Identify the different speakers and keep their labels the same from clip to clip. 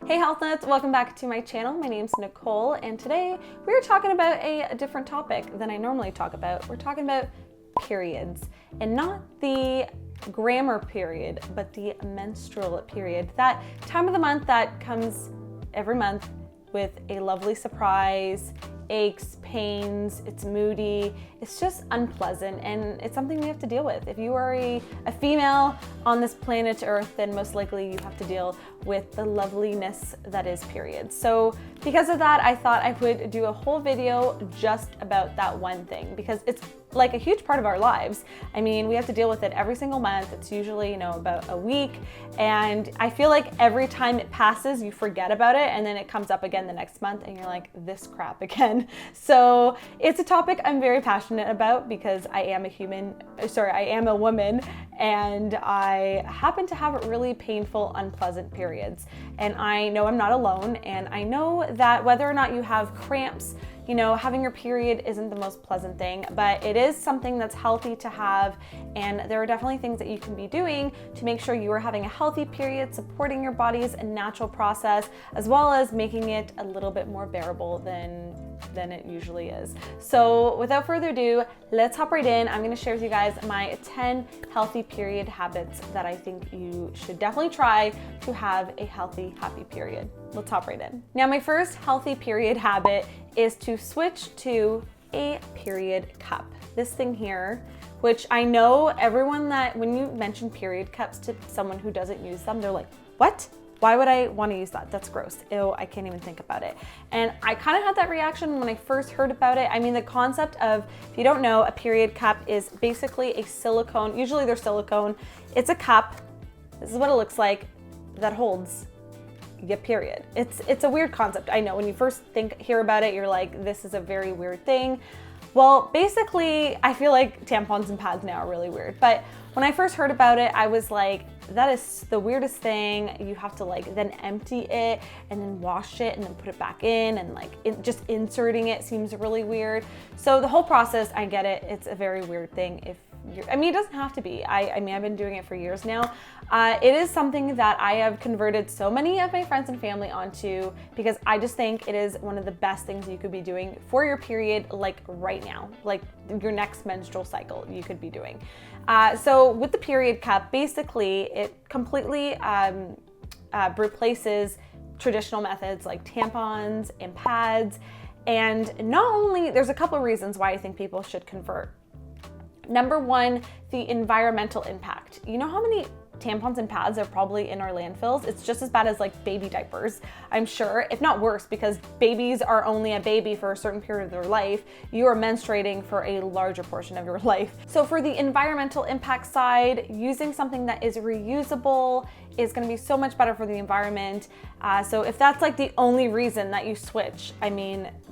Speaker 1: Hey health nuts, welcome back to my channel. My name's Nicole and today we're talking about a different topic than I normally talk about. We're talking about periods, and not the grammar period, but the menstrual period. That time of the month that comes every month with a lovely surprise, aches, pains, it's moody, it's just unpleasant, and it's something we have to deal with. If you are a female on this planet Earth, then most likely you have to deal with the loveliness that is periods. So because of that, I thought I would do a whole video just about that one thing, because it's like a huge part of our lives. I mean, we have to deal with it every single month. It's usually, about a week, and I feel like every time it passes, you forget about it, and then it comes up again the next month, and you're like, this crap again. So it's a topic I'm very passionate about because I am a woman, and I happen to have really painful, unpleasant periods. And I know I'm not alone, and I know that whether or not you have cramps, having your period isn't the most pleasant thing, but it is something that's healthy to have, and there are definitely things that you can be doing to make sure you are having a healthy period, supporting your body's natural process, as well as making it a little bit more bearable than it usually is. So without further ado, let's hop right in. I'm going to share with you guys my 10 healthy period habits that I think you should definitely try to have a healthy, happy period. Let's hop right in. Now, my first healthy period habit is to switch to a period cup. This thing here, which I know everyone that when you mention period cups to someone who doesn't use them, they're like, what? Why would I want to use that? That's gross. Ew, I can't even think about it. And I kind of had that reaction when I first heard about it. I mean, the concept of, if you don't know, a period cup is basically a silicone, usually they're silicone. It's a cup, this is what it looks like, that holds your period. It's a weird concept. I know when you first hear about it, you're like, this is a very weird thing. Well, basically, I feel like tampons and pads now are really weird. But when I first heard about it, I was like, that is the weirdest thing. You have to then empty it and then wash it and then put it back in, and just inserting it seems really weird. So the whole process, I get it. It's a very weird thing. It doesn't have to be. I've been doing it for years now. It is something that I have converted so many of my friends and family onto because I just think it is one of the best things you could be doing for your period, right now, your next menstrual cycle you could be doing. So with the period cup, basically it completely replaces traditional methods like tampons and pads. And not only, there's a couple of reasons why I think people should convert. Number one, the environmental impact. You know how many tampons and pads are probably in our landfills? It's just as bad as baby diapers, I'm sure, if not worse, because babies are only a baby for a certain period of their life. You are menstruating for a larger portion of your life. So for the environmental impact side, using something that is reusable is going to be so much better for the environment. So if that's the only reason that you switch,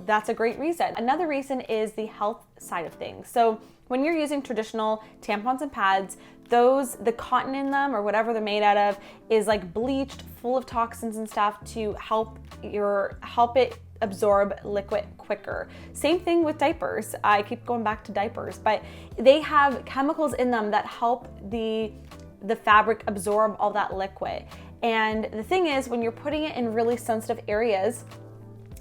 Speaker 1: that's a great reason. Another reason is the health side of things. So when you're using traditional tampons and pads, the cotton in them or whatever they're made out of is bleached, full of toxins and stuff to help it absorb liquid quicker. Same thing with diapers. I keep going back to diapers, but they have chemicals in them that help the fabric absorb all that liquid. And the thing is, when you're putting it in really sensitive areas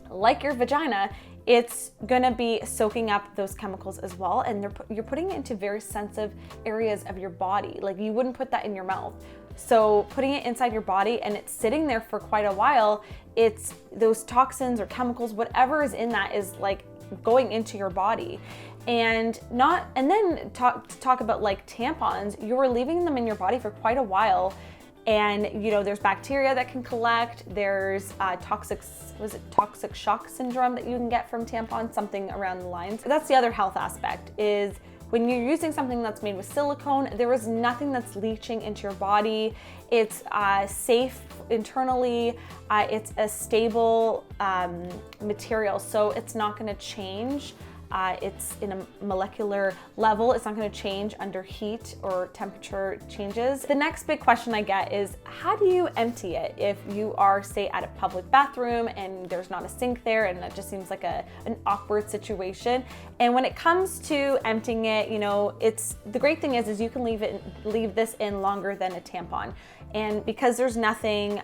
Speaker 1: like your vagina, it's gonna be soaking up those chemicals as well, and you're putting it into very sensitive areas of your body. You wouldn't put that in your mouth. So putting it inside your body and it's sitting there for quite a while, it's those toxins or chemicals, whatever is in that is going into your body. And then talk about tampons, you're leaving them in your body for quite a while. And there's bacteria that can collect, there's toxic shock syndrome that you can get from tampons, something around the lines. That's the other health aspect, is when you're using something that's made with silicone, there is nothing that's leaching into your body. It's safe internally, it's a stable material, so it's not gonna change. It's in a molecular level. It's not going to change under heat or temperature changes. The next big question I get is, how do you empty it if you are, say, at a public bathroom and there's not a sink there, and that just seems like an awkward situation? And when it comes to emptying it, it's the great thing is you can leave this in longer than a tampon. And because there's nothing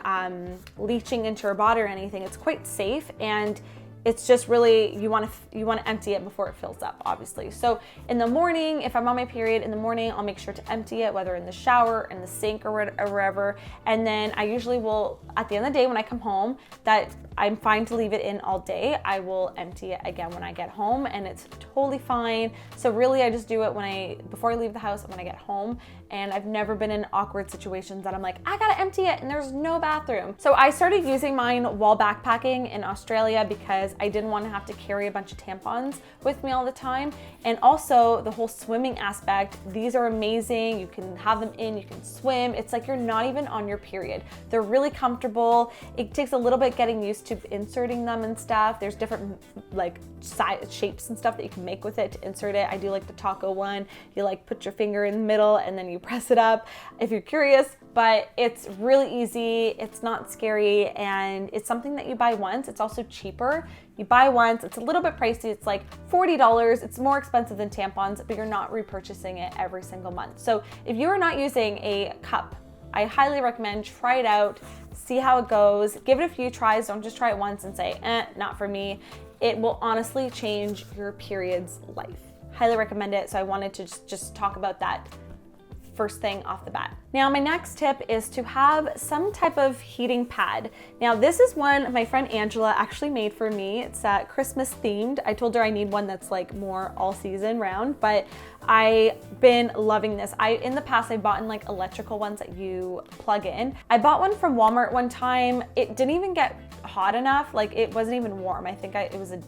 Speaker 1: leaching into your body or anything, it's quite safe, and it's just really, you want to empty it before it fills up, obviously. So in the morning, if I'm on my period in the morning, I'll make sure to empty it, whether in the shower, in the sink, or wherever. And then I usually will, at the end of the day when I come home, that I'm fine to leave it in all day, I will empty it again when I get home, and it's totally fine. So really I just do it before I leave the house and when I get home. And I've never been in awkward situations that I'm like, I gotta empty it and there's no bathroom. So I started using mine while backpacking in Australia because I didn't want to have to carry a bunch of tampons with me all the time. And also the whole swimming aspect, these are amazing. You can have them in, you can swim. It's like you're not even on your period. They're really comfortable. It takes a little bit getting used to inserting them and stuff. There's different like size, shapes and stuff that you can make with it to insert it. I do like the taco one. You like put your finger in the middle and then you press it up if you're curious, but it's really easy. It's not scary, and it's something that you buy once. It's also cheaper. You buy once, it's a little bit pricey. It's like $40. It's more expensive than tampons, but you're not repurchasing it every single month. So if you are not using a cup, I highly recommend try it out, see how it goes, give it a few tries. Don't just try it once and say, not for me. It will honestly change your period's life. Highly recommend it. So I wanted to just talk about that first thing off the bat. Now, my next tip is to have some type of heating pad. Now, this is one my friend Angela actually made for me. It's Christmas themed. I told her I need one that's like more all season round, but I've been loving this. In the past, I bought in like electrical ones that you plug in. I bought one from Walmart one time. It didn't even get hot enough. Like it wasn't even warm. I think it was a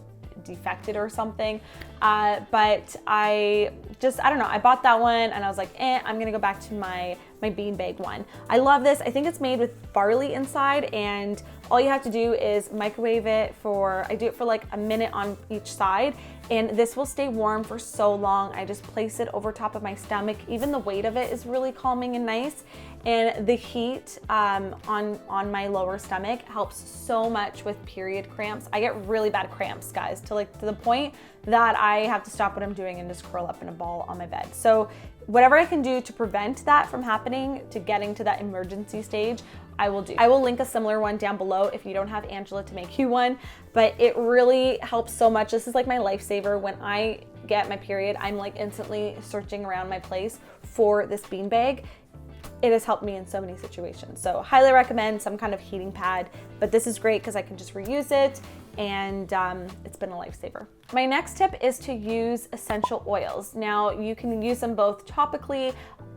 Speaker 1: defected or something, but I don't know, I bought that one and I was like, I'm gonna go back to my beanbag one. I love this. I think it's made with barley inside, and all you have to do is microwave it I do it for like a minute on each side, and this will stay warm for so long. I just place it over top of my stomach. Even the weight of it is really calming and nice. And the heat on my lower stomach helps so much with period cramps. I get really bad cramps, guys, to the point that I have to stop what I'm doing and just curl up in a ball on my bed. So whatever I can do to prevent that from happening, to getting to that emergency stage, I will do. I will link a similar one down below if you don't have Angela to make you one, but it really helps so much. This is like my lifesaver. When I get my period, I'm like instantly searching around my place for this beanbag. It has helped me in so many situations. So highly recommend some kind of heating pad, but this is great because I can just reuse it, and it's been a lifesaver. My next tip is to use essential oils. Now you can use them both topically,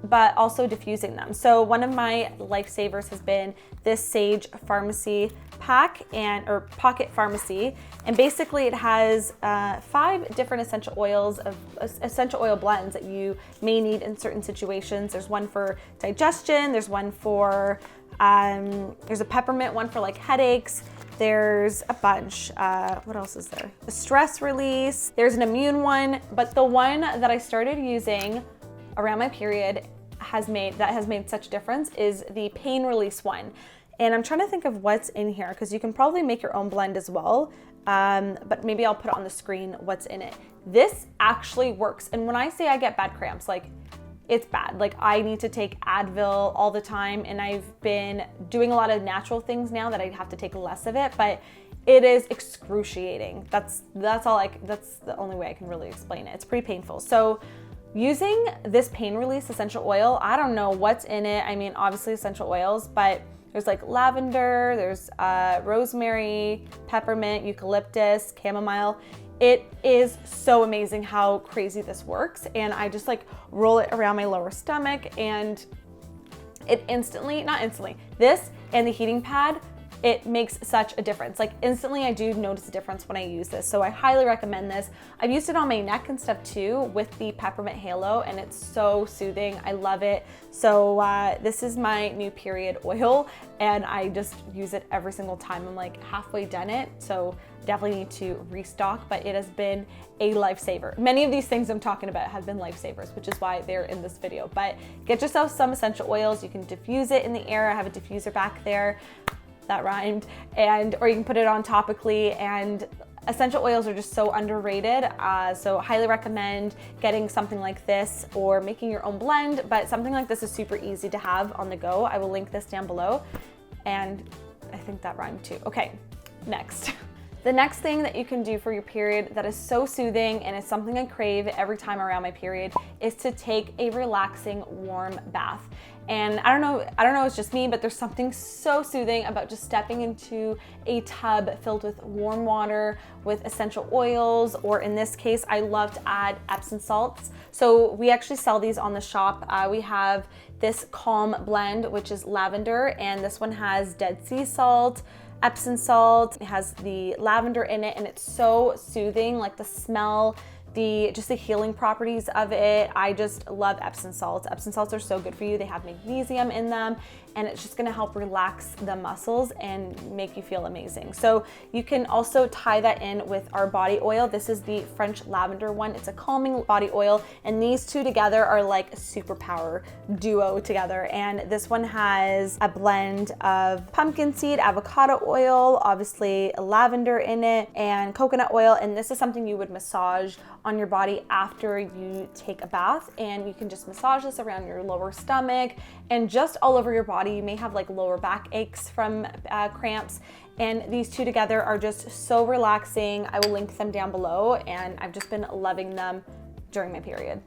Speaker 1: but also diffusing them. So one of my lifesavers has been this Sage Pharmacy pack or Pocket Pharmacy. And basically it has 5 different essential oil blends that you may need in certain situations. There's one for digestion. There's one for, there's a peppermint one for like headaches. There's a bunch. What else is there? A stress release. There's an immune one, but the one that I started using around my period has made such a difference is the pain release one. And I'm trying to think of what's in here, because you can probably make your own blend as well. But maybe I'll put it on the screen what's in it. This actually works. And when I say I get bad cramps, like it's bad. Like I need to take Advil all the time, and I've been doing a lot of natural things now that I have to take less of it, but it is excruciating. That's the only way I can really explain it. It's pretty painful. So using this pain release essential oil, I don't know what's in it. I mean, obviously essential oils, but there's like lavender, there's rosemary, peppermint, eucalyptus, chamomile. It is so amazing how crazy this works. And I just like roll it around my lower stomach, and it this and the heating pad, it makes such a difference. Like instantly I do notice a difference when I use this. So I highly recommend this. I've used it on my neck and stuff too with the peppermint halo, and it's so soothing. I love it. So this is my new period oil, and I just use it every single time. I'm like halfway done it. So definitely need to restock, but it has been a lifesaver. Many of these things I'm talking about have been lifesavers, which is why they're in this video. But get yourself some essential oils. You can diffuse it in the air. I have a diffuser back there. That rhymed. Or you can put it on topically, and Essential oils are just so underrated, so highly recommend getting something like this or making your own blend, but something like this is super easy to have on the go. I will link this down below, and I think that rhymed too. Okay, next. The next thing that you can do for your period that is so soothing, and it's something I crave every time around my period, is to take a relaxing warm bath. And I don't know, it's just me, but there's something so soothing about just stepping into a tub filled with warm water with essential oils, or in this case, I love to add Epsom salts. So we actually sell these on the shop. We have this Calm blend, which is lavender, and this one has Dead Sea salt, Epsom salt. It has the lavender in it, and it's so soothing, like the smell, just the healing properties of it. I just love Epsom salts. Epsom salts are so good for you. They have magnesium in them, and it's just gonna help relax the muscles and make you feel amazing. So you can also tie that in with our body oil. This is the French lavender one. It's a calming body oil, and these two together are like a superpower duo together. And this one has a blend of pumpkin seed, avocado oil, obviously lavender in it, and coconut oil. And this is something you would massage on your body after you take a bath, and you can just massage this around your lower stomach and just all over your body. You may have like lower back aches from cramps, and these two together are just so relaxing. I will link them down below, and I've just been loving them during my period,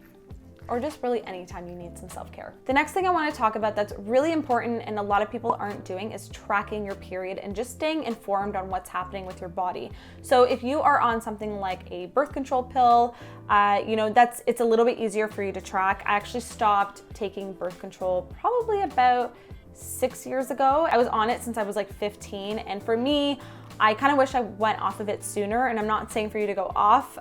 Speaker 1: or just really anytime you need some self-care. The next thing I want to talk about that's really important and a lot of people aren't doing is tracking your period and just staying informed on what's happening with your body. So if you are on something like a birth control pill, it's a little bit easier for you to track. I actually stopped taking birth control probably about 6 years ago. I was on it since I was like 15, and for me, I kind of wish I went off of it sooner, and I'm not saying for you to go off,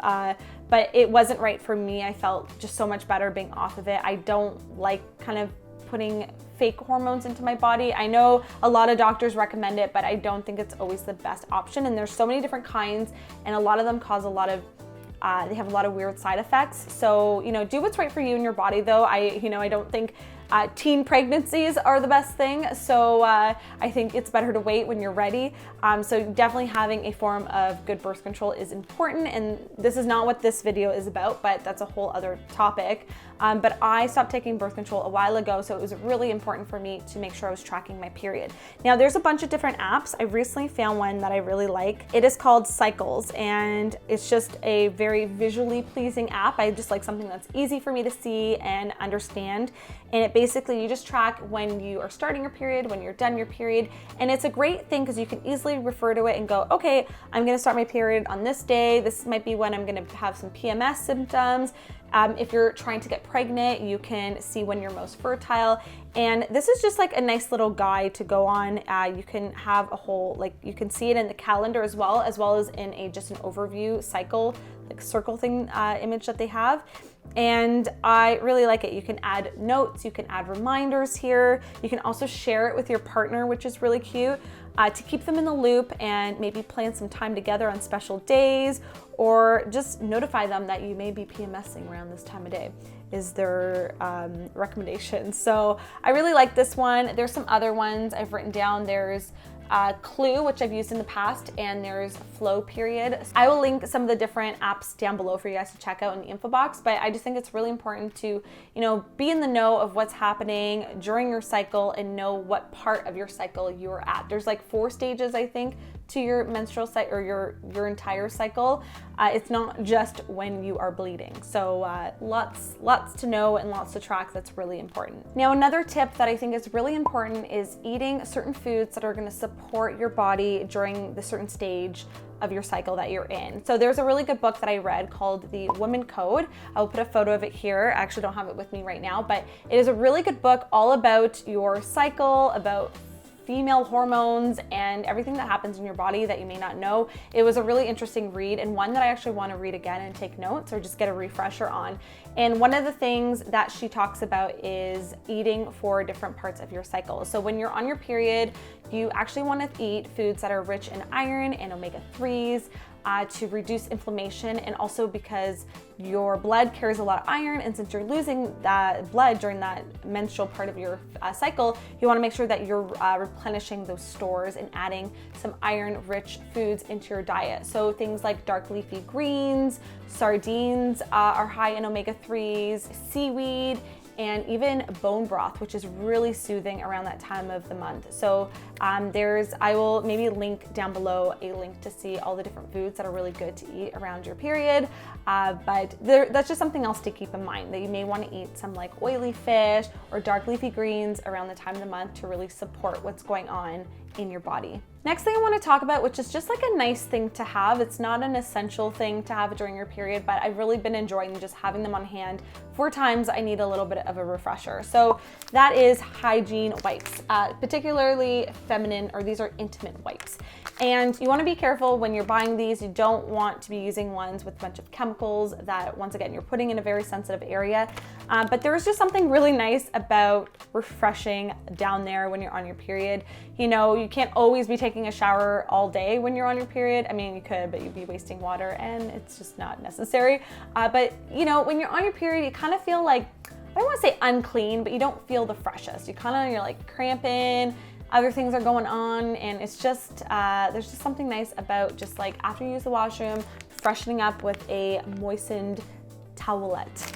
Speaker 1: but it wasn't right for me. I felt just so much better being off of it. I don't like kind of putting fake hormones into my body. I know a lot of doctors recommend it, but I don't think it's always the best option, and there's so many different kinds, and a lot of them cause they have a lot of weird side effects. So, do what's right for you and your body though. I don't think teen pregnancies are the best thing. So I think it's better to wait when you're ready. So definitely having a form of good birth control is important. And this is not what this video is about, but that's a whole other topic. But I stopped taking birth control a while ago, so it was really important for me to make sure I was tracking my period. Now there's a bunch of different apps. I recently found one that I really like. It is called Cycles, and it's just a very visually pleasing app. I just like something that's easy for me to see and understand. And it basically, you just track when you are starting your period, when you're done your period. And it's a great thing because you can easily refer to it and go, okay, I'm gonna start my period on this day. This might be when I'm gonna have some PMS symptoms. If you're trying to get pregnant, you can see when you're most fertile. And this is just like a nice little guide to go on. You can have a whole, you can see it in the calendar as well as in just an overview cycle, circle thing image that they have. And I really like it. You can add notes, you can add reminders here. You can also share it with your partner, which is really cute, to keep them in the loop and maybe plan some time together on special days, or just notify them that you may be PMSing around this time of day is their recommendation. So I really like this one. There's some other ones I've written down. There's Clue, which I've used in the past, and there's Flow Period. I will link some of the different apps down below for you guys to check out in the info box, but I just think it's really important to, be in the know of what's happening during your cycle and know what part of your cycle you're at. There's like 4 stages, I think, to your menstrual cycle, or your entire cycle. It's not just when you are bleeding. So lots to know and lots to track. That's really important. Now, another tip that I think is really important is eating certain foods that are going to support your body during the certain stage of your cycle that you're in. So there's a really good book that I read called The Woman Code. I'll put a photo of it here. I actually don't have it with me right now, but it is a really good book all about your cycle, about female hormones and everything that happens in your body that you may not know. It was a really interesting read, and one that I actually want to read again and take notes or just get a refresher on. And one of the things that she talks about is eating for different parts of your cycle. So when you're on your period, you actually want to eat foods that are rich in iron and omega-3s. to reduce inflammation, and also because your blood carries a lot of iron, and since you're losing that blood during that menstrual part of your cycle, you want to make sure that you're replenishing those stores and adding some iron-rich foods into your diet. So things like dark leafy greens, sardines are high in omega-3s, seaweed, and even bone broth, which is really soothing around that time of the month. So I will maybe link down below a link to see all the different foods that are really good to eat around your period. But that's just something else to keep in mind, that you may want to eat some like oily fish or dark leafy greens around the time of the month to really support what's going on in your body. Next thing I want to talk about, which is just like a nice thing to have. It's not an essential thing to have during your period, but I've really been enjoying just having them on hand for times I need a little bit of a refresher. So that is hygiene wipes, particularly feminine, or these are intimate wipes. And you want to be careful when you're buying these. You don't want to be using ones with a bunch of chemicals that, once again, you're putting in a very sensitive area. But there's just something really nice about refreshing down there when you're on your period. You know, you can't always be taking a shower all day when you're on your period. I mean, you could, but you'd be wasting water, and it's just not necessary. But you know, when you're on your period, you kind of feel like, I don't want to say unclean, but you don't feel the freshest. You're like cramping, other things are going on, and it's just, there's just something nice about just like after you use the washroom, freshening up with a moistened towelette.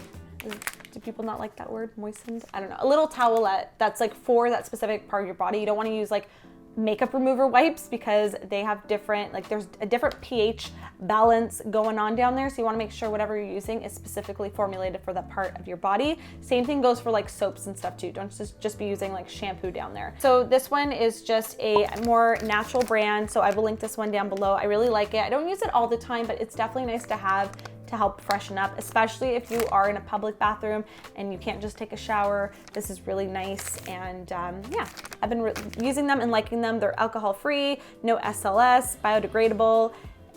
Speaker 1: Do people not like that word, moistened? I don't know. A little towelette that's like for that specific part of your body. You don't want to use like makeup remover wipes because they have different, like there's a different pH balance going on down there. So you want to make sure whatever you're using is specifically formulated for that part of your body. Same thing goes for like soaps and stuff too. Don't just be using like shampoo down there. So this one is just a more natural brand. So I will link this one down below. I really like it. I don't use it all the time, but it's definitely nice to have to help freshen up, especially if you are in a public bathroom and you can't just take a shower. This is really nice, and yeah, I've been using them and liking them. They're alcohol-free, no SLS, biodegradable,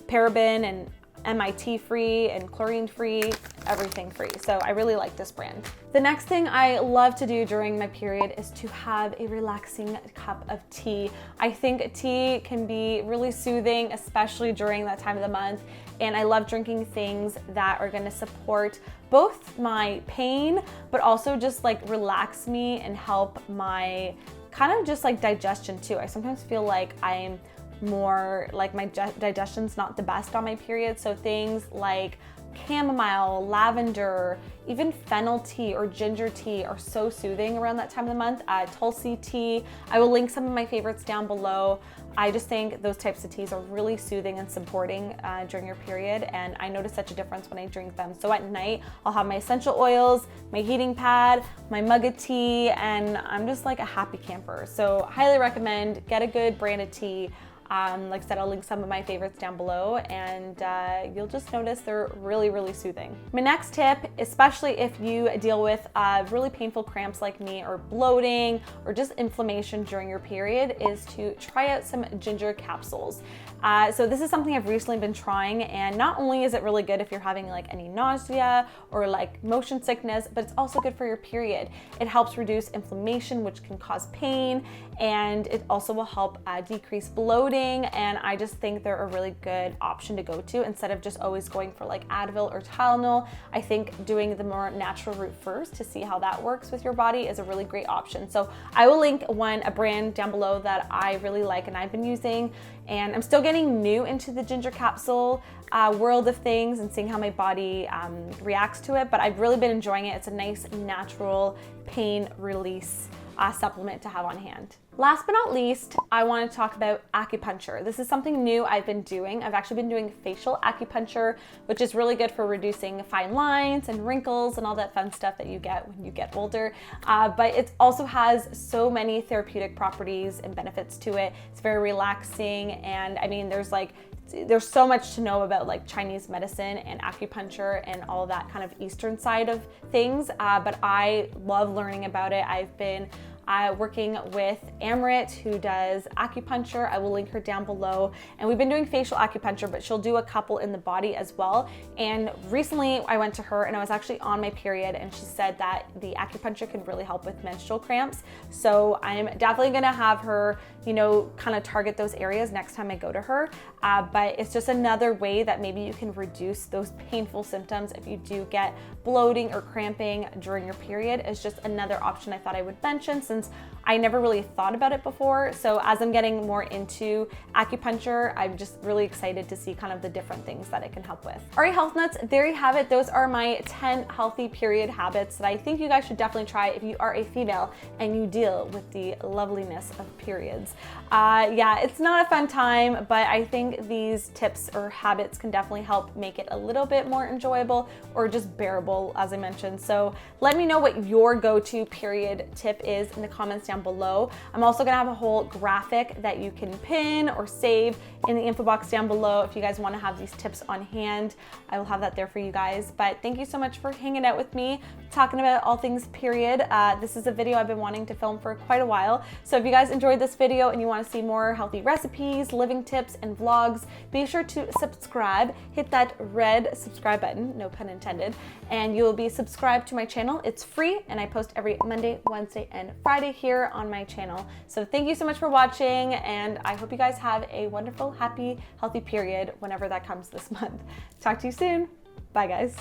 Speaker 1: paraben and MIT free and chlorine free, everything free. So I really like this brand. The next thing I love to do during my period is to have a relaxing cup of tea. I think tea can be really soothing, especially during that time of the month. And I love drinking things that are gonna support both my pain, but also just like relax me and help my kind of just like digestion too. I sometimes feel like I'm more like my digestion's not the best on my period. So things like chamomile, lavender, even fennel tea or ginger tea are so soothing around that time of the month. Tulsi tea, I will link some of my favorites down below. I just think those types of teas are really soothing and supporting during your period, and I notice such a difference when I drink them. So at night, I'll have my essential oils, my heating pad, my mug of tea, and I'm just like a happy camper. So highly recommend, get a good brand of tea. Like I said, I'll link some of my favorites down below, and you'll just notice they're really, really soothing. My next tip, especially if you deal with really painful cramps like me, or bloating, or just inflammation during your period, is to try out some ginger capsules. So this is something I've recently been trying, and not only is it really good if you're having like any nausea or like motion sickness, but it's also good for your period. It helps reduce inflammation, which can cause pain, and it also will help decrease bloating. And I just think they're a really good option to go to instead of just always going for like Advil or Tylenol. I think doing the more natural route first to see how that works with your body is a really great option. So I will link a brand down below that I really like and I've been using, and I'm still getting new into the ginger capsule world of things and seeing how my body reacts to it, but I've really been enjoying it. It's a nice natural pain release supplement to have on hand. Last but not least, I want to talk about acupuncture. This is something new I've been doing. I've actually been doing facial acupuncture, which is really good for reducing fine lines and wrinkles and all that fun stuff that you get when you get older. But it also has so many therapeutic properties and benefits to it. It's very relaxing, and I mean, there's so much to know about like Chinese medicine and acupuncture and all that kind of Eastern side of things, but I love learning about it. I've been working with Amrit, who does acupuncture. I will link her down below. And we've been doing facial acupuncture, but she'll do a couple in the body as well. And recently I went to her and I was actually on my period, and she said that the acupuncture can really help with menstrual cramps. So I'm definitely gonna have her, you know, kind of target those areas next time I go to her. But it's just another way that maybe you can reduce those painful symptoms if you do get bloating or cramping during your period. It's just another option I thought I would mention, since I never really thought about it before. So as I'm getting more into acupuncture, I'm just really excited to see kind of the different things that it can help with. All right, health nuts, there you have it. Those are my 10 healthy period habits that I think you guys should definitely try if you are a female and you deal with the loveliness of periods. Yeah, it's not a fun time, but I think these tips or habits can definitely help make it a little bit more enjoyable or just bearable, as I mentioned. So let me know what your go-to period tip is in the comments down below. I'm also gonna have a whole graphic that you can pin or save in the info box down below if you guys wanna have these tips on hand. I will have that there for you guys. But thank you so much for hanging out with me, talking about all things period. This is a video I've been wanting to film for quite a while. So if you guys enjoyed this video and you wanna see more healthy recipes, living tips, and vlogs, be sure to subscribe. Hit that red subscribe button, no pun intended, and you'll be subscribed to my channel. It's free, and I post every Monday, Wednesday, and Friday here on my channel. So thank you so much for watching, and I hope you guys have a wonderful, happy, healthy period whenever that comes this month. Talk to you soon. Bye, guys.